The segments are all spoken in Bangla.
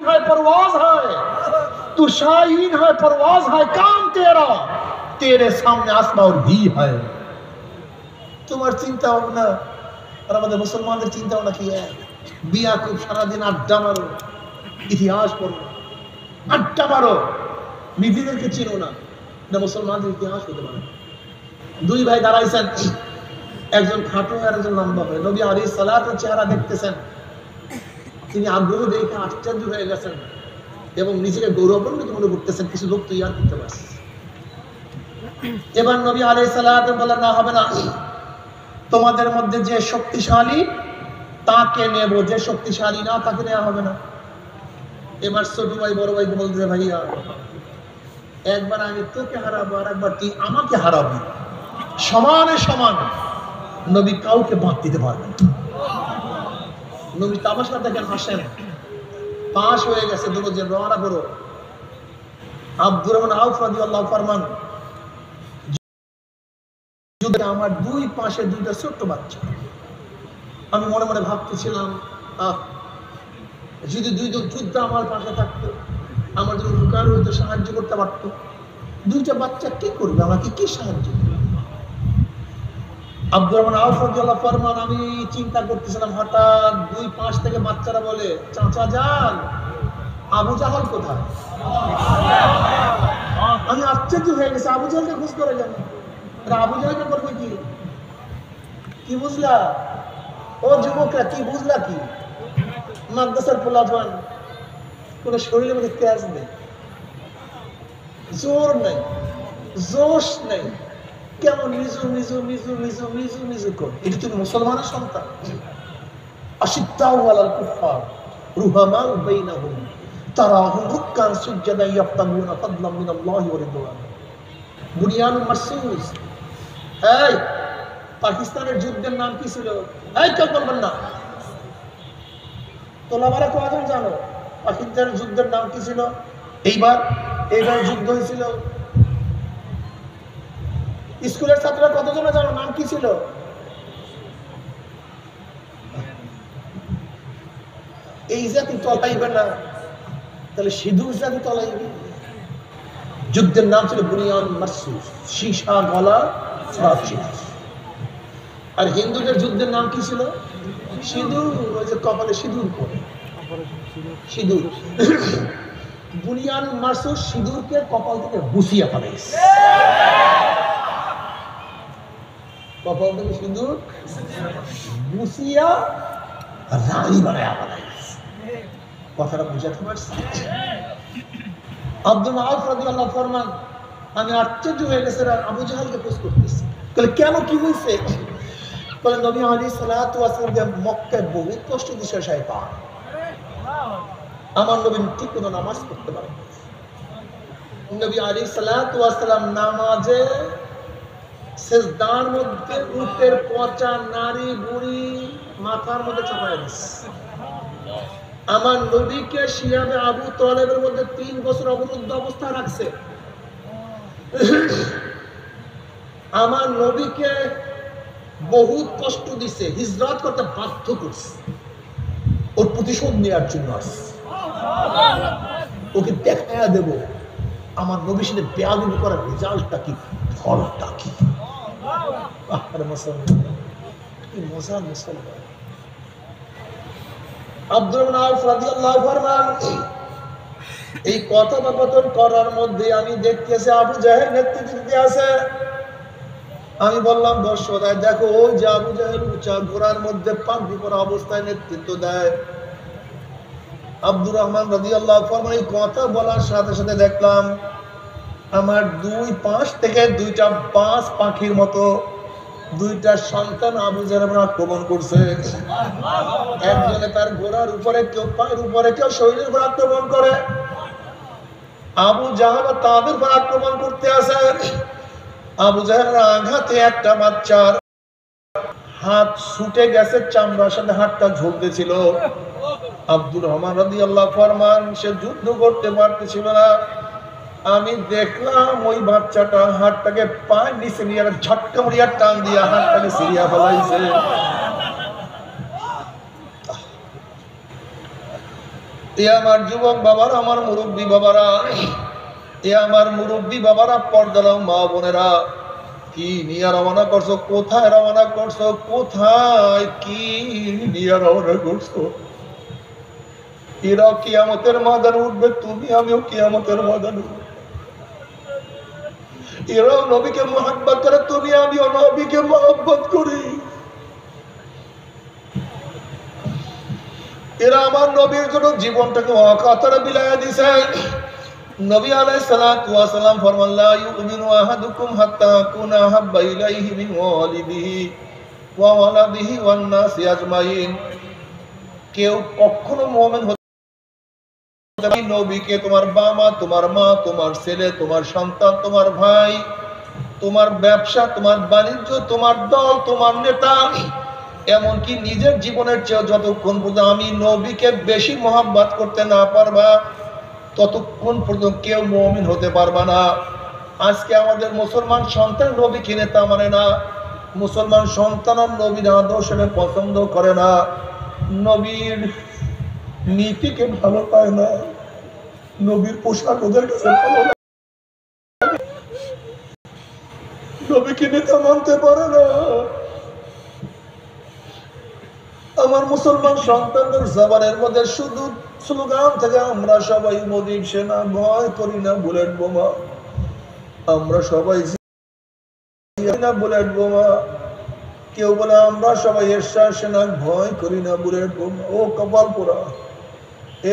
है परवाज है, तू शाहीन है परवाज है, काम तेरा तेरे सामने आसमां और भी है। তোমার চিন্তা ভাবনা আর আমাদের মুসলমানদের চিন্তা ভাবনা কি? বিয়া খুব সারাদিন আড্ডা মারো, ইতিহাস পড়ো, আড্ডা মারো, নিজেদেরকে চিনো না, না মুসলমানদের ইতিহাস হতে পারে। দুই ভাই দাঁড়াইছেন, একজন খাটো আর একজন লম্বা হয়। নবী আলাইহিস সালাতের চেহারা দেখতেছেন, তিনি আগ্রহ দেখে আশ্চর্য হয়ে গেছেন এবং নিজেকে গৌরবান্বিত মনে করতেছেন, কিছু লোক তৈরি করতে পারছে। এবার নবী আলাইহিস সালাত বলেন, না হবে না, তোমাদের মধ্যে যে শক্তিশালী তাকে নেব, যে শক্তিশালী না তাকে নেওয়া হবে না। এবার ছোট ভাই বড় ভাইকে বলতে, ভাইয়া একবার আমি তোকে হারাবো আর একবার তুই আমাকে হারাবি, সমানে সমান। নবী কাউকে বাদ দিতে পারবেন। নবী তামাশা দেখেন, হাসেন, পাশ হয়ে গেছে, দুজন রওনা করো। আব্দুর রহমান আউফ রাদিয়াল্লাহু ফরমান, আমার দুই পাশে দুইটা ছোট্ট বাচ্চা। আমি মনে মনে ভাবতেছিলাম, যদি দুইজন যোদ্ধা আমার পাশে থাকতো, আমার জন্য উপকার হইতো, সাহায্য করতে পারতো। দুইটা বাচ্চা কি করবে, আমাকে কি সাহায্য করবে? আব্দুর রহমান আউফ রাদিয়াল্লাহু ফরমান, আমি চিন্তা করতেছিলাম, হঠাৎ দুই পাশ থেকে বাচ্চারা বলে, চাচা যান, আবু জাহল কোথায়? আমি আশ্চর্য হয়ে গেছি, আবু জাহলকে খোঁজ করে যান। আবু জাহলকে করবে কি? কি বুঝলা ও যুবকরা, কি বুঝলা? কি মাদ্রাসার পোলাপান, কোন শরীরের মধ্যে তেজ নেই, জোর নেই, জোশ নেই, কেমন মিজু মিজু মিজু মিজু মিজু মিজু করে। এটা তুমি মুসলমানের সন্তান। আশিদ্দাউ আলাল কুফার রুহামাউ বাইনাহুম তারাহুম রুক্কান সুজদান ইয়াবতাগুনা ফাদলাম মিনাল্লাহি ওয়া রিদওয়ান। বুনিয়ানুল মারসুস। এই পাকিস্তানের যুদ্ধের নাম কি ছিল? এই কেউ বলবেন না, তোলাবারা কয়জন জানো পাকিস্তানের যুদ্ধের নাম কি ছিল? এইবার যুদ্ধ হয়েছিল, স্কুলের ছাত্ররা কতজনে জানো নাম কি ছিল? এই জাতি তলাইবে না, তাহলে সিধু জাতি তলাইবে। যুদ্ধের নাম ছিল বুনিয়ান মারসুস, সীসা গলা প্রাচীর। আর হিন্দুদের যুদ্ধের নাম কি ছিল? সিঁদুর, ওই যে কপালে সিঁদুর পরে, সিঁদুর। বুনিয়ান মারসুস সিঁদুরকে কপাল থেকে বুসিয়া ফেলাইছে, কপাল থেকে সিঁদুর বুসিয়া রানী বানায়া ফেলাইছে। কথাটা বুঝাতে পারছি? আব্দুল আউফ রাদিয়াল্লাহু ফরমান, আমি আশ্চর্য হয়ে গেছে, আবু জাহলকে খোঁজ করতেছি। বলে কেন, কি হয়েছে? বলে নবী আলাইহিস সালাতু ওয়াস সালাম মক্কায় বহুত কষ্ট দিছে শয়তান। আমার নবী ঠিক কোনো নামাজ পড়তে পারে না। নবী আলাইহিস সালাতু ওয়াস সালাম নামাজে সিজদার মধ্যে উটের পচা নারী বুড়ি মাথার মধ্যে চাপায় দিছে। আমার নবীকে শিয়াবে আবু তালেবের মধ্যে 3 বছর অবরুদ্ধ অবস্থায় রাখছে। আমার নবীকে বহুত কষ্ট দিছে, হিজরত করতে বাধ্য করছে, ওর প্রতিশোধ নেওয়ার জন্য আসছে। ওকে দেখায়া দেব আমার নবীর সাথে বেয়াদবি করার রেজাল্টটা কি, ফলটা কি। মুসলমান কি মজা! মুসলমান আব্দুর রহমান আউফ রাদিয়াল্লাহু ফরমান, এই কথোপকথন করার মধ্যে আমি দেখতেছি আবু জাহেল নেতৃত্ব দিতে আছে। আমি বললাম, দর্শকরা দেখো, ওই যে আবু জাহেল উঁচা ঘোড়ার মধ্যে পাগড়ি পরা অবস্থায় নেতৃত্ব দেয়। আব্দুর রহমান রাদিয়াল্লাহু ফরমান, এই কথা বলার সাথে সাথে দেখলাম আমার দুই পাশ থেকে দুইটা বাজ পাখির মতো দুইটা সন্তান আবু জাহেল আক্রমণ করছে। একজনে তার ঘোড়ার উপরে, কেউ পায়ের উপরে, কেউ শরীরের উপর আক্রমণ করে। আবু জাহেল তাদের উপর আক্রমণ করতে আসে। আবু জাহেলের আঘাতে একটা বাচ্চার হাত ছুটে গেছে, চামড়ার সাথে হাতটা ঝুলতেছিল। আব্দুর রহমান রাদিয়াল্লাহু ফরমান, সে যুদ্ধ করতে পারতেছিল না। আমি দেখলাম ওই বাচ্চাটা হাতটাকে পায়ের নিচে নিয়ে ঝটকা মারিয়া টান দিয়ে হাতটাকে ছিঁড়িয়া ফেলাইছে। এ আমার যুবক বাবারা, আমার মুরব্বী বাবারা, এ আমার মুরব্বী বাবারা, পর্দার মা বোনেরা, কি নিয়ে রওনা করছো? কোথায় রওনা করছো? কোথায় কি নিয়ে রওনা করছো? এরাও কিয়ামতের ময়দানে উঠবে, তুমি আমিও কিয়ামতের ময়দানে উঠবো। এরাও নবীকে মহব্বত করে, তুমি আমিও নবীকে মহব্বত করি। এরা আমার নবীর জন্য জীবনটাকে অকাতরে বিলাইয়া দিছে। নবী আলাইহিস সালাতু ওয়াস সালাম ফরমান, লা ইউমিনু আহাদুকুম হাত্তা আকুনা হাব্বা ইলাইহি মিন ওয়ালিদিহি ওয়া ওয়ালাদিহি ওয়ান নাসি আজমাইন। কেউ কখনো মুমিন হতে পারে নবীকে তোমার বাবা, তোমার মা, তোমার ছেলে, তোমার সন্তান, তোমার ভাই, তোমার ব্যবসা, তোমার বাণিজ্য, তোমার দল, তোমার নেতা, এমনকি নিজের জীবনের চেয়ে যতক্ষণ পর্যন্ত আমি নবীকে বেশি মহব্বত করতে না পারবা, ততক্ষণ পর্যন্ত কেউ মুমিন হতে পারবা না। আজকে আমাদের মুসলমান সন্তান নবীকে নেতা মানে না, মুসলমান সন্তান আর নবীর আদর্শকে পছন্দ করে না, নবীর নীতিকে ভালো পায় না, নবীর পোশাক ওদের কাছে ভালো লাগে, নবীকে নেতা মানতে পারে না। আমার মুসলমান সন্তানদের জবানের মধ্যে শুধু স্লোগান থেকে আমরা সবাই মোদী সেনা, ভয় করি না বুলেট বোমা, আমরা সবাই না বুলেট বোমা। কেউ বলে আমরা সবাই এরশাদ সেনা, ভয় করি না বুলেট বোমা। ও কপাল পোড়া,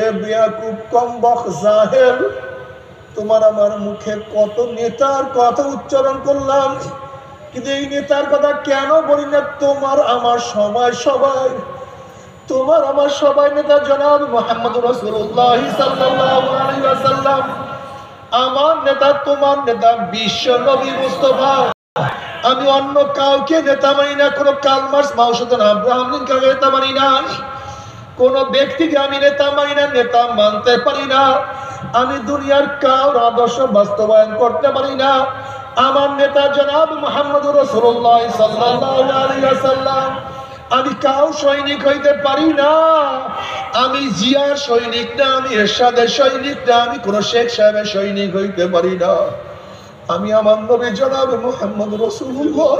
এ বেয়াকুব কমবখ জাহেল, তোমার আমার মুখে কত নেতার কথা উচ্চারণ করলাম, কিন্তু এই নেতার কথা কেন বলি না? তোমার আমার সবাই তোমার আমার সবাই নেতা জনাব মুহাম্মদুর রাসূলুল্লাহ সাল্লাল্লাহু আলাইহি ওয়াসাল্লাম। আমার নেতা, তোমার নেতা বিশ্ব নবী মুস্তাফা। আমি অন্য কাউকে নেতা মানি না, কোন কার্ল মার্কস, মাও সেতুং, আব্রাহাম লিঙ্কনকে নেতা মানি না, কোন ব্যক্তিকে আমি নেতা মানি না, নেতা মানতে পারি না। আমি দুনিয়ার কাউর আদর্শ বাস্তবায়ন করতে পারি না। আমার নেতা জনাব মুহাম্মদুর রাসূলুল্লাহ সাল্লাল্লাহু আলাইহি ওয়াসাল্লাম। আমি কাউ সৈনিক হইতে পারি না, আমি জিয়ার সৈনিক না, আমি এরশাদের সৈনিক না, আমি কোন শেখ সাহেবের সৈনিক হইতে পারি না। আমি আমার নবী জনাব মুহাম্মদ রাসূলুল্লাহ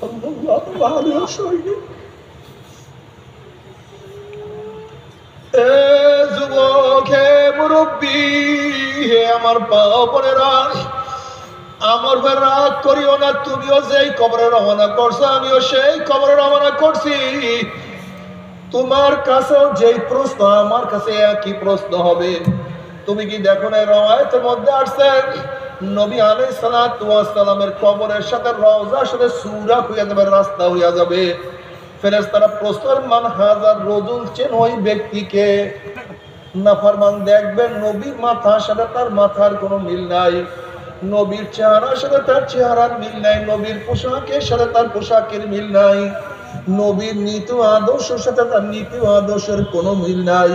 সাল্লাল্লাহু আলাইহি ওয়াসাল্লাম। এ যুবক, হে মুরব্বী, হে আমার বাবারা, আমার ভাই রাগ করিও না। তুমিও যেই কবরে রওনা করছো, আমিও সেই কবরে রওনা করছি। তোমার কাছেও যেই প্রশ্ন, আমার কাছে একই প্রশ্ন হবে। তুমি কি দেখো না রওয়ায়াতের মধ্যে আসছে নবী আলাইহিস সালাতু ওয়াস সালামের কবরের সাথে রওজার সাথে সূরা হইয়া যাবে, রাস্তা হইয়া যাবে। ফেরেশতারা প্রশ্নের মান হাজার রজুল, চেন ওই ব্যক্তিকে। নাফরমান দেখবেন নবীর মাথার সাথে তার মাথার কোনো মিল নাই, নবীর চেহারার সাথে তার চেহারার মিল নাই, নবীর পোশাকের সাথে তার পোশাকের মিল নাই, নবীর নীতি আদর্শের সাথে তার নীতি আদর্শের কোনো মিল নাই,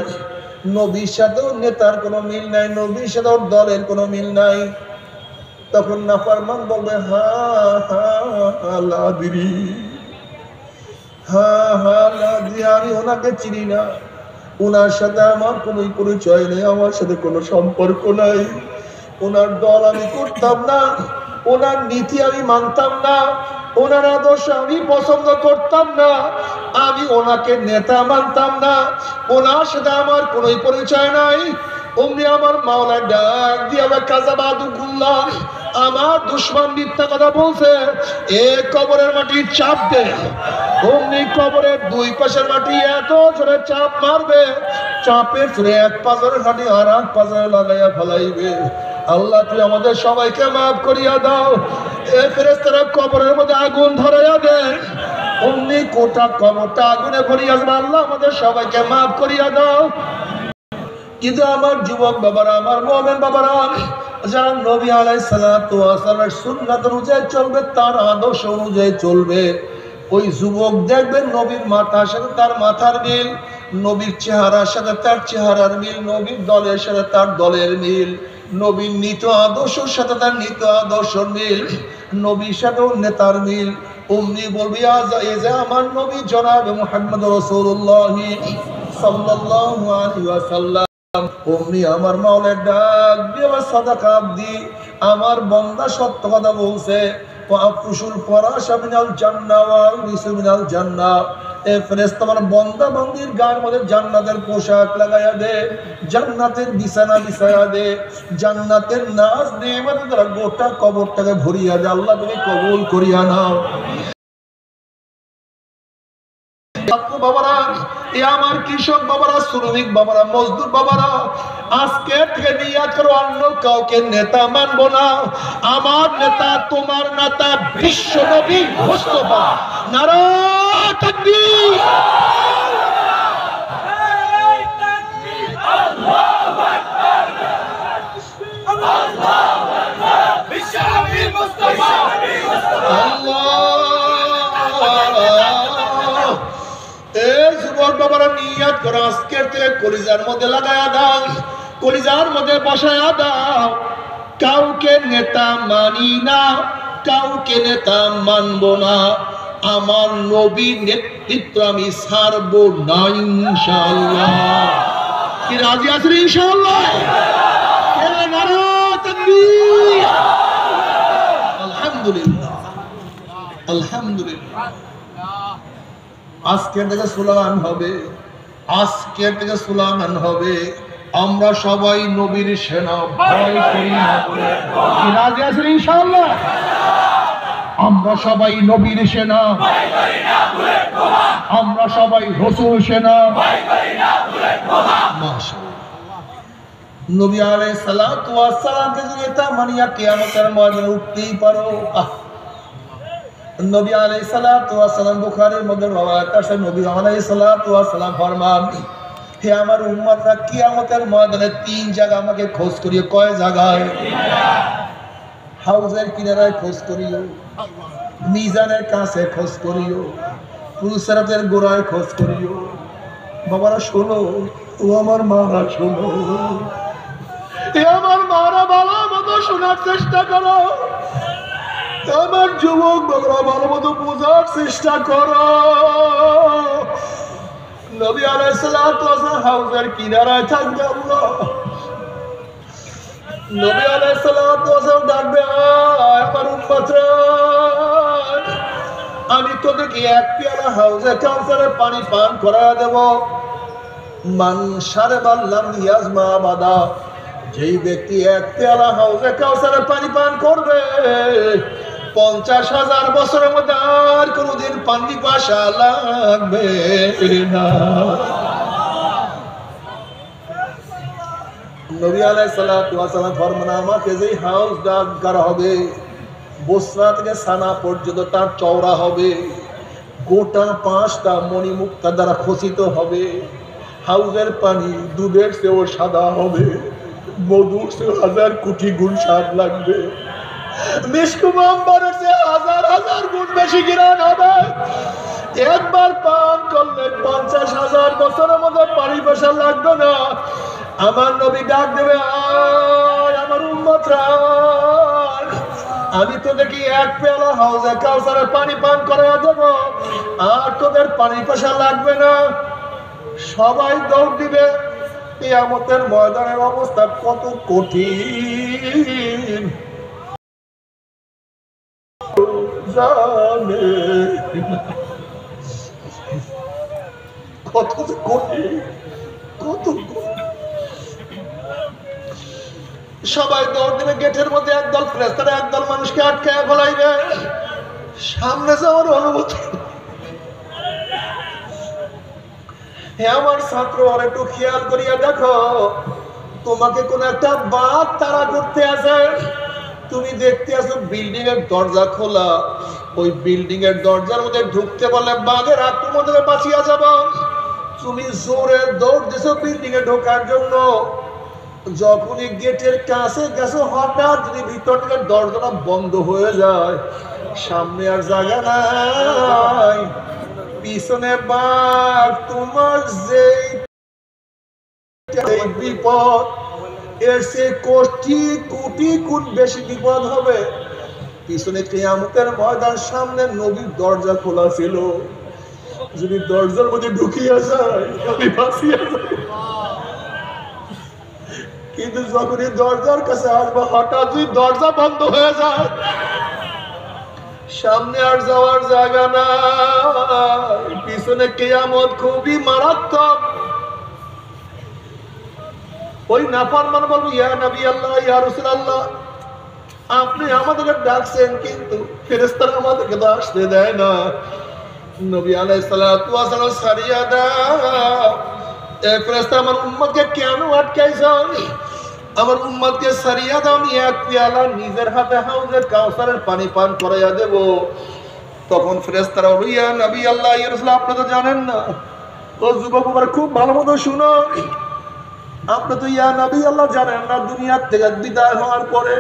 নবীর সাথেও নেতার কোনো মিল নাই, নবীর সাথেও দলের কোনো মিল নাই। তখন নাফরমান বলবে, হা হা লাদিরি, হা হা লাদিরি, আমি ওনাকে চিনি না, ওনার সাথে আমার কোনো পরিচয় নেই, আমার সাথে কোনো সম্পর্ক নাই, ওনার দল আমি করতাম না, ওনার নীতি আমি মানতাম না, ওনার আদর্শ আমি পছন্দ করতাম না, আমি ওনাকে নেতা মানতাম না, ওনার সাথে আমার কোনো পরিচয় নাই। অমনি আমার মাওলা ডাক দিয়ে আবার কাযাবাদুকুল্লাহ, আমার দুশমন মিথ্যা কথা বলছে, এ কবরের মাটি চাপ দে। অমনি কবরের দুই পাশের মাটি এত জোরে চাপ মারবে, চাপের জোরে এক পাজরের হাঁটি আর এক পাজরে লাগাইয়া ফেলাইবে। আল্লাহ তুই আমাদের সবাইকে মাফ করিয়া দাও। এ ফেরেশতারা কবরের মধ্যে আগুন ধরাইয়া দেয়, অমনি কোটা কবরটা আগুনে ভরিয়া যাবে। আল্লাহ আমাদের সবাইকে মাফ করিয়া দাও। কিন্তু আমার যুবক বাবারা, আমার মুমিন বাবারা, যারা নবী আলাইহিস সালাতু ওয়াস সালামের সুন্নাত অনুযায়ী চলবে, তার আদর্শ অনুযায়ী চলবে, ওই যুবক দেখবেন নবীর মাথার সাথে তার মাথার মিল, নবীর চেহারার সাথে তার চেহারার মিল, নবীর দলের সাথে তার দলের মিল, নবীর নীতি আদর্শের সাথে তার নীতি আদর্শের মিল, নবীর সাথে নেতার মিল। অমনি বলবি, আজ এই যে আমার নবী জনাব মুহাম্মদ রাসূলুল্লাহ সাল্লাল্লাহু আলাইহি ওয়াসাল্লাম। অমনি আমার মাওলার ডাক দিয়ে সাদাকা দি, আমার বান্দা সত্য কথা বলছে। ওয়াফুশুল ফরাশা মিনাল জান্নাহ ওয়া উরিসু মিনাল জান্নাহ। এ ফেরেশতা আমার বান্দা বান্দির গায়ের মধ্যে জান্নাতের পোশাক লাগায়া দে, জান্নাতের বিছানা বিছায়া দে, জান্নাতের নাজ নেয়ামত দ্বারা গোটা কবরটাকে ভরিয়া দে। আল্লাহ তুমি কবুল করিয়া নাও। বাবারা, এ আমার কৃষক বাবারা, শ্রমিক বাবারা, মজদুর বাবারা, আজকে থেকে নিয়াত করো অন্য কাউকে নেতা মানবো না। আমার নেতা তোমার নেতা বিশ্ব নবী মুস্তাফা। নারায়ে তাকবীর। আল্লাহু আকবার, আল্লাহু আকবার। বিশ্ব নবী মুস্তাফা, বাবারা নিয়াত করো আজকের থেকে কলিজার মধ্যে লাগায়া দাও, কলিজার মধ্যে বসায়া দাও। কাউকে নেতা মানি না, কাউকে নেতা মানবো না, আমার নবীর নেতৃত্ব আমি ছাড়বো না ইনশাআল্লাহ। কি রাজি আছেন ইনশাআল্লাহ? নারায়ে তাকবীর। আলহামদুলিল্লাহ, আলহামদুলিল্লাহ। আজকের থেকে স্লোগান হবে, আজকের থেকে স্লোগান হবে, আমরা সবাই নবীর সেনা, ভয় করি না বলে। কি রাজি আছেন ইনশাআল্লাহ? আমরা সবাই নবীর সেনা, ভয় করি না বলে। আমরা সবাই রাসূল সেনা, ভয় করি না বলে। মাশাআল্লাহ। নবী আলাইহিস সালাতু ওয়াস সালামকে যদি তা মানিয়া কিয়ামতের ময়দানে উঠতেই পারো। নবী আলাইহিস সালাতু ওয়াস সালাম বুখারীর মধ্যে রওয়ায়াত আছে, নবী আলাইহিস সালাতু ওয়াস সালাম ফরমান, হে আমার উম্মতরা, কিয়ামতের ময়দানে তিন জায়গা আমাকে খোঁজ করিও। কয় জায়গায়? হাউজের কিনারায় খোঁজ করিও, মিজানের কাছে খোঁজ করিও, পুলসিরাতের গোড়ায় খোঁজ করিও। বাবারা শোনো, ও আমার মারা শোনো, এ আমার মারা ভালো মতো শোনার চেষ্টা করো। আমার যুবক বাবারা ভালো মতো বোঝার চেষ্টা করো। নবী আলাইহিস সালাতু ওয়াস সালাম হাউজের কিনারায় থাকবে। আল্লাহ নবী আলাইহিস সালাতু ওয়াস সালাম ডাকবে, আমার উম্মতরা, আমি তোদেরকে এক পেয়ালা হাউজে কাউসারের পানি পান করায়া দেব। মান শারাবাল লাম ইয়াজমা বাদা, যেই ব্যক্তি এক পেয়ালা হাউজে কাউসারের পানি পান করবে 50,000 বছরের মধ্যে আর কোনদিন পানি পিপাসা লাগবে না। নবী আলাইহিস সালাতু ওয়াস সালাম ফরমান, আমাকে যেই হাউজ দান করা হবে বসরা থেকে সানা পর্যন্ত তার চওড়া হবে, গোটা 5টা মণিমুক্তা দ্বারা খচিত হবে। হাউজের পানি দুধের চেয়েও সাদা হবে, মধুর চেয়েও 1000 কোটি গুণ স্বাদ লাগবে, মিশকুম আম্বরের চেয়ে 1000 গুণ বেশি ঘ্রাণ হবে। একবার পান করলে 50,000 বছরের মধ্যে পানি পিপাসা লাগবে না। আমার নবী ডাক দেবে, আমার উম্মতরা, আমি তোদেরকে এক পেয়ালা হাউজে কাউসারের পানি পান করায়া দেব, আর তোদের পানি পিপাসা লাগবে না। সবাই দৌড় দিবে। কিয়ামতের ময়দানের অবস্থা কত কঠিন জানে, কত কঠিন, কত সবাই দৌড় দিবে। গেটের মধ্যে একদল ফেরেশতারা একদল মানুষকে আটকায় ফেলাইবে। সামনে যাওয়ার অনুমতি। হে আমার ছাত্র, আর একটু খেয়াল করিয়া দেখো, তোমাকে কোন একটা বাঘ তাড়া করতে আছে। তুমি দেখতে আছো বিল্ডিং এর দরজা খোলা, ওই বিল্ডিং এর দরজার মধ্যে ঢুকতে পারলে বাঘের আক্রমণ থেকে বাঁচিয়া যাব। তুমি জোরে দৌড় দিছো বিল্ডিং এ ঢোকার জন্য। যখনই গেটের কাছে গেছো, হঠাৎ যদি ভিতর থেকে দরজাটা বন্ধ হয়ে যায়, সামনে আর জায়গা নাই, পিছনে বাঘ, তোমার যে বিপদ এর সে কোটি কোটি গুণ বেশি বিপদ হবে। পিছনে কিয়ামতের ময়দান, সামনে নবীর দরজা খোলা ছিল। যদি দরজার মধ্যে ঢুকিয়া যায় আমি বাঁচিয়া যাই। কিন্তু যখন এই দরজার কাছে আসবো হঠাৎ যদি দরজা বন্ধ হয়ে যায়, সামনে আর যাওয়ার জায়গা না, পিছনে কিয়ামত খুবই মারাত্মক। ওই নাফরমান বলবো, ইয়া নবী আল্লাহ, ইয়া রাসূলুল্লাহ, আপনি আমাদেরকে ডাকছেন কিন্তু ফেরেশতারা আমাদেরকে তো আসতে দেয় না। নবী আলাইহিস সালাতু ওয়াস সালাম সারিয়া দাও, এই ফেরেশতা আমার উম্মতকে কেন আটকাইছো? আমার উম্মতকে সারিয়া দাও, আমি এক পেয়ালা নিজের হাতে হাউজের কাউসারের পানি পান করাইয়া দেব। তখন ফেরেশতারা বলল, ইয়া নবী আল্লাহ, ইয়া রাসূলুল্লাহ, আপনি তো জানেন না। ও যুবক, আমার খুব ভালো মতো শুনো, আপনি তো ইয়া নবী আল্লাহ জানেন না, দুনিয়ার থেকে বিদায় হওয়ার পরে